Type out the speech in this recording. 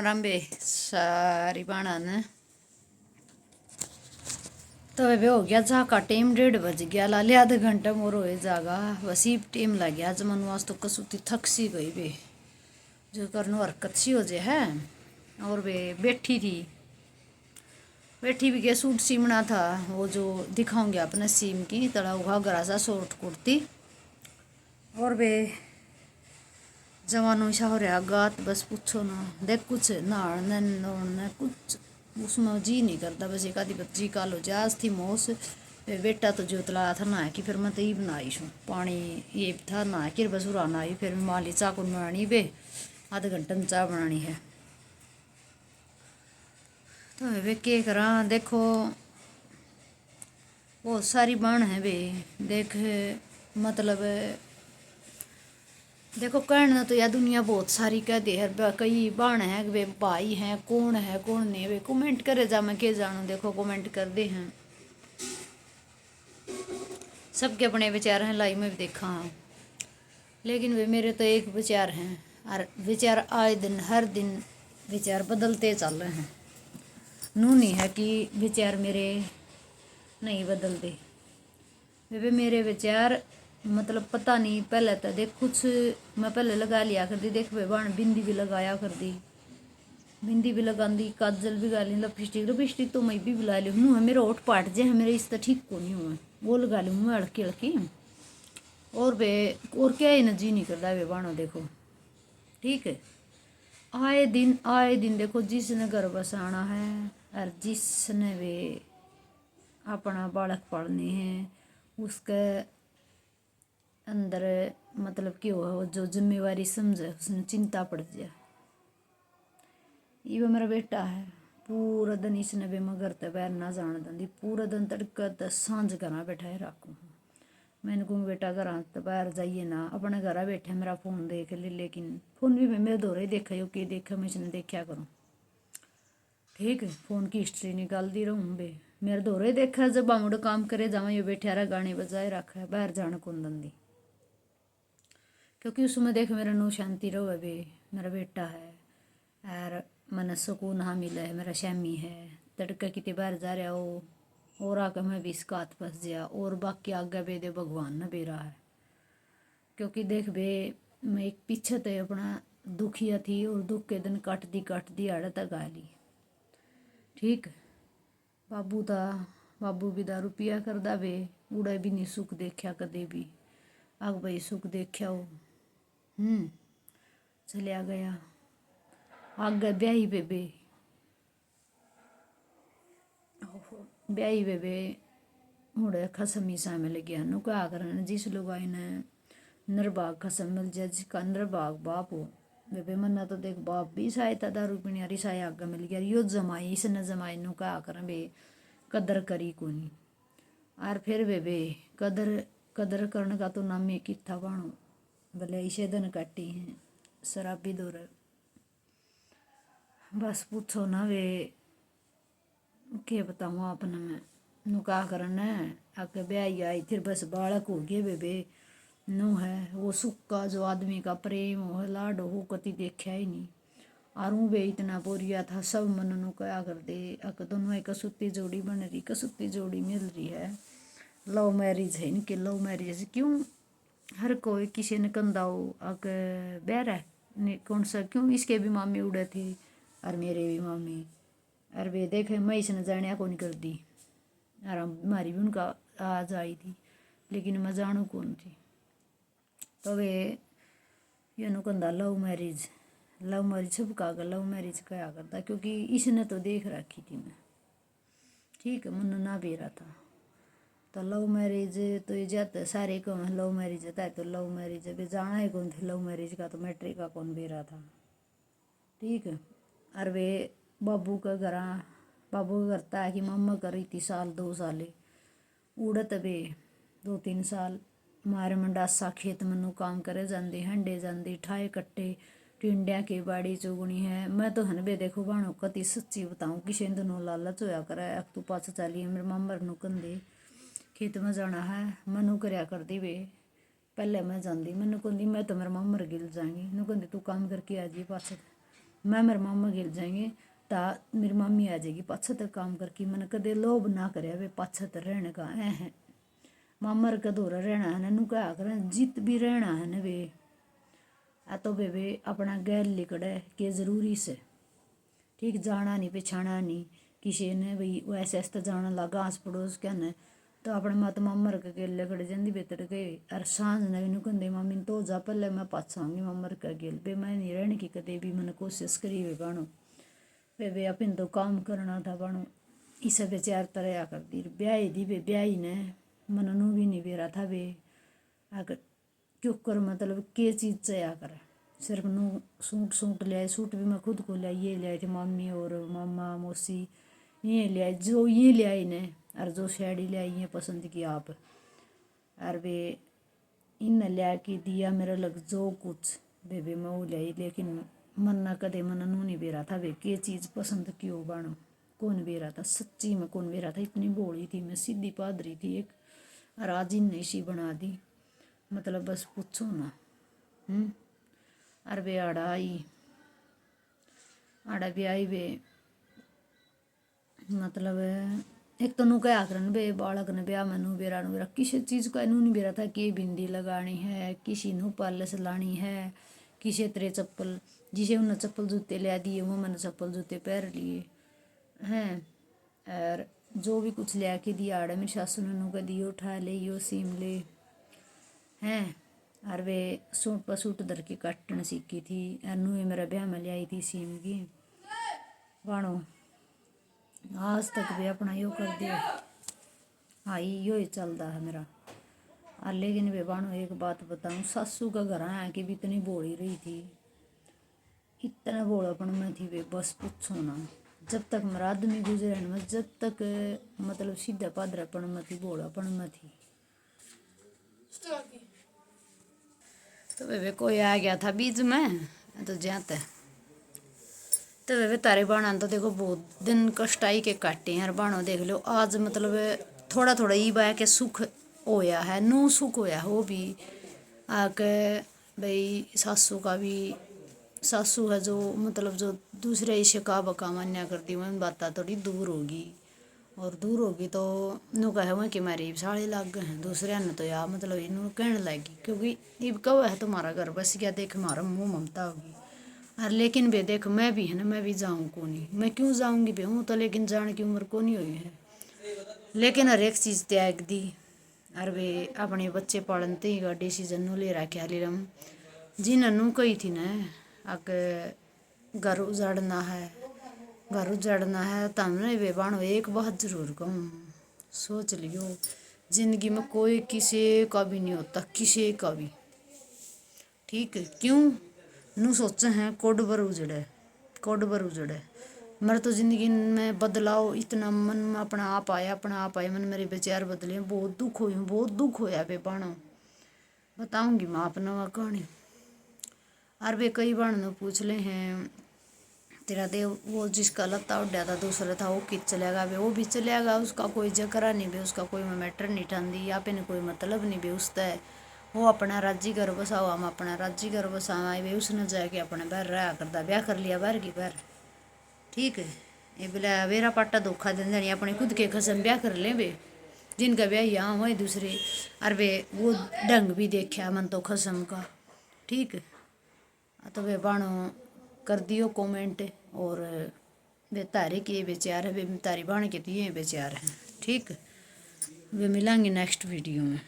राम बे सारी बाणा ने तो वे हो गया जा का टाइम 1:30 बज गया लाले आधा घंटा मोर हो जागा वसी टाइम लग गया जमन वास तो कसुती थक सी गई बे जो करनो हरकत सी हो जाए है। और वे बैठी भी के सूट सीमना था वो जो दिखाऊंगे अपने सीम की तड़ा हुआ गरा सा शॉर्ट कुर्ती। और वे जवानों सा हो रहा गात बस पूछो ना देख कुछ नहाने नोड़ने कुछ उसमें जी नहीं करता बस एक आधी बच्ची काल हो जाज थी मोस बेटा तो जोतला था ना कि फिर मैं तो ये बनाई छूँ पानी ये था ना कि बस उराना आई फिर माली चाह को बनानी बे आधे घंटे में चाह बनानी है। तो वे के करा देखो बहुत सारी बाण है बे देख मतलब देखो कहना तो यह दुनिया बहुत सारी कह दे है कई बाण है वे भाई हैं कौन है कौन नहीं वे कमेंट करे जा मैं के जानू देखो कमेंट कर दे हैं सबके अपने विचार हैं लाई में भी देखा हाँ लेकिन वे मेरे तो एक विचार हैं और विचार आए दिन हर दिन विचार बदलते चल रहे हैं। नू नहीं है कि विचार मेरे नहीं बदलते वे मेरे विचार मतलब पता नहीं पहले तो देख कुछ मैं पहले लगा लिया कर दी देख वे बाण बिंदी भी लगाया कर दी बिंदी भी लगा दी काजल भी गाली लिपस्टिक तो मैं भी बुला ली हूँ मेरा ओठ पाट जाए मेरे इस तो ठीक को नहीं हुआ वो लगा ली हूँ हड़की हड़की और वे और क्या ही न जी नहीं करता वे बाणो देखो ठीक है। आए दिन देखो जिसने घर बसाना है और जिसने वे अपना बालक पालने हैं उसके अंदर मतलब कि वो जो जिम्मेवारी समझे उसने चिंता पड़ जाए। ये मेरा बेटा है पूरा दिन इसने भी मगर तो बैर ना जान दी पूरा दिन तड़का तो सांझ घर बैठाए रखूँ मैंने कहूँ बेटा घर तो बाहर जाइए ना अपने घर बैठे मेरा फ़ोन देख ले लेकिन फ़ोन भी मैं मेरे दौरे देखा यो कि देखा मैं इसने देखा करूँ ठीक है। फ़ोन की हिस्ट्री निकाल दी रहूँ बे मेरे दौरे देखा जब बामुड़ काम करे जावा यो बैठा रहा गाने बजाए रखा है बाहर जाने कौन दंदी क्योंकि उसमें देख मेरा नू शांति रहो बे मेरा बेटा है और मन सुकून हाँ मिला है मेरा श्यामी है तड़का कितने बाहर जा रहा हो और आकर मैं भी इसका हाथ फंस गया और बाकी आगे बे दे भगवान ने बेरा है क्योंकि देख बे मैं एक पीछे तो अपना दुखिया थी और दुख के दिन काटती आड़ तक आ ली ठीक। बाबू था बाबू भी दारू पिया कर दावे उड़ा भी नहीं सुख देखा कदे भी आग भाई सुख देखा हो चलिया गया आगे ब्याही बेबे ब्याही बेबे मुड़े खसम ही सा मिल गया नु क्या करना जिस लोग आई ने नरबाग खसम मिल जाए जिसका नरबाग बाप हो बेबे मन्ना तो देख बाप भी सहायता दारू पीने यारी साय आगे मिल गया यो जमाई इसने जमाई नु क्या करें बे कदर करी कोनी और फिर बेबे कदर करने का तो नाम ही किथा बाणो भले इसे दिन काटी हैं शराबी दौर बस पूछो ना वे के बताऊँ आपने मैं नु क्या करना है आके ब्याही आई फिर बस बालक हो गए बेबे नु है वो सुक्का जो आदमी का प्रेम हो लाड हो कति देखा ही नहीं और वो भी इतना बोरिया था सब मन नु क्या कर दे अक दोनों एक कसुती जोड़ी बन रही कसुती जोड़ी मिल रही है लव मैरिज है इनके लव मैरिज क्यों हर कोई किसी ने कंदाओ अक बैर है कौन सा क्यों इसके भी मामी उड़े थे और मेरे भी मामी और वे देखे मैं इसने जाने को नहीं कर दी और हमारी भी उनका आज आई थी लेकिन मैं जानू कौन थी तो वे ये नु कंदा लव मैरिज सब का लव मैरिज क्या करता क्योंकि इसने तो देख रखी थी मैं ठीक है मन ना बेरा था तो लव मैरिज तो ये जाते सारे को लव मैरिज था तो लव मैरिज अभी जाना ही कौन थे लव मैरिज का तो मैट्रिक का कौन बेरा था ठीक है। और वे बाबू का घर बाबू का करता है कि मम्मा कर रही थी साल 2 साल उड़त बे 2-3 साल मारे मंडासा खेत मनु काम करे जाते हंडे जाते ठाए कट्टे टिंडिया की बाड़ी चुगनी है मैं तो हनबे देखो बाणो कति सच्ची बताऊँ किसी दोनों लालच होया करे अब तू पास चलिए मेरे मामर नु कंदे खेत में जाना है मनु करया कर दी वे पहले मैं जाती मैनू कहती मैं तो मेरे मामर गिल जाएंगी नु कहती तू काम करके आ जी पास मैं मेरे मामा गिर जाएंगे ता मेरी मम्मी आ जाएगी पाछा तक काम करके। मैंने कदे लोभ ना करे वे पाछा तक रहने का है मामर का दौरा रहना है नु क्या करें जीत भी रहना है न वे आ तो वे अपना गैल लिकड़े के जरूरी से ठीक जाना नहीं पिछाना नहीं किसी ने भाई वैसे ऐसे जाना लगा आस पड़ोस क्या न तो अपने मत मामर के गेले खड़े जंदी बेतर गए अर सांझ ने भी कहते मम्मी तो जा पहले मैं पाछा आऊँगी मामर का गेल बे मैं नहीं रहने की कदे भी मैंने कोशिश करी वे बाणो वे अपन तो काम करना था बाणो इस बेचार तरह कर दी ब्याही दी वे ब्याही ने मन नू भी नहीं बेरा था वे आकर क्यों कर मतलब के चीज़ चया कर सिर्फ नू सूट ले आए सूट भी मैं खुद को ले ये ले आई थी मम्मी और मामा मौसी ये ले आई जो ये ले आई ने और जो साड़ी ले आई है पसंद की आप और वे इन ले के दिया मेरा लग जो कुछ बेबे मैं वो ले आई लेकिन मन ना कदे मन नू नहीं बेरा था वे के चीज़ पसंद क्यों बाणो कौन बेरा था सच्ची में कौन बेरा था इतनी बोली थी मैं सीधी पादरी थी एक और आज इन ऐसी बना दी मतलब बस पूछो ना और वे आड़ा भी आई वे मतलब एक तो नू क्या करन बे बालक ने ब्याह में नू बेरा किसी चीज़ का नू नहीं बेरा था कि बिंदी लगानी है किसी नू पालस लानी है किसी तरह चप्पल जिसे उन्हें चप्पल जूते ले दिए वो मैंने चप्पल जूते पहन लिए हैं और जो भी कुछ ले के दिया आड़े मेरी सासू ने नू का दियो उठा ले यो सीम ले हैं और वे सूट पर सूट दर के काटन सीखी थी और नू मेरा ब्याह में ले आई थी सीम की बाणो आज तक भी अपना यो कर दिया हाँ यो ही चलता है मेरा लेकिन वे बाणो एक बात बताऊँ सासू का घर आया कि भी इतनी बोली रही थी इतना बोलापन में थी वे बस पूछो ना जब तक मेरा आदमी गुजरे में जब तक मतलब सीधा पादरापन में थी बोलापन में थी तो वे कोई आ गया था बीच में तो जाते तो वे तारे बाणा तो देखो बहुत दिन कष्टाई के काटे हैं बाणो देख लो आज मतलब थोड़ा थोड़ा ई बा के सुख होया है नू सुख होया वो भी आके भाई सासू का भी सासू है जो मतलब जो दूसरे इसे का बका मान्या करती वह बात थोड़ी दूर होगी और दूर होगी तो नू कहे हुआ कि मेरी साड़े लग गए हैं दूसरे ने तो यार मतलब इनू कहने लगी क्योंकि इब कब है तुम्हारा घर बस क्या देख हमारा मुँह ममता होगी और लेकिन बे देख मैं भी है ना मैं भी जाऊँ को नहीं मैं क्यों जाऊँगी बे हूँ तो लेकिन जाने की उम्र को नहीं हुई है लेकिन हर एक चीज़ त्याग दी और वे अपने बच्चे पालनते ही का डिसीजन नू ले रहा क्या ले रहा जिन्होंने कही थी ना आके घर उजाड़ना है तो हमने वे बाणो एक बात जरूर कहूँ सोच लियो जिंदगी में कोई किसी का भी नहीं होता किसी का भी ठीक है क्यों नू सोचे हैं कोड बर उजड़े मेरे तो ज़िंदगी में बदलाव इतना मन में अपना आप आया मन मेरे विचार बदले बहुत दुख होया बे बाणो बताऊंगी मैं अपना कहानी और वे कई बार ने पूछ ले हैं तेरा देव वो जिसका लत्ता उड़ा था दूसरा था वो कित चलेगा बे वो भी चलेगा उसका कोई जकरा नहीं बे उसका कोई मैटर नहीं ठांदी या पे कोई मतलब नहीं बे उसका वो अपना राज्य घर बसाओ हम अपना राज्य घर बसावा वे उसने जाके अपने बाहर रहा करता ब्याह कर लिया बाहर की बाहर ठीक है ये बोला वेरा पाटा धोखा देने अपने खुद के खसम ब्याह कर ले वे जिनका ब्याह यहाँ हुआ दूसरे और वे वो ढंग भी देखा मन तो खसम का ठीक है तो वे बाणो कर दियो कमेंट और वे तारे के विचार है वे तारी बाण के दिए विचार हैं ठीक वे मिलेंगे नेक्स्ट वीडियो में।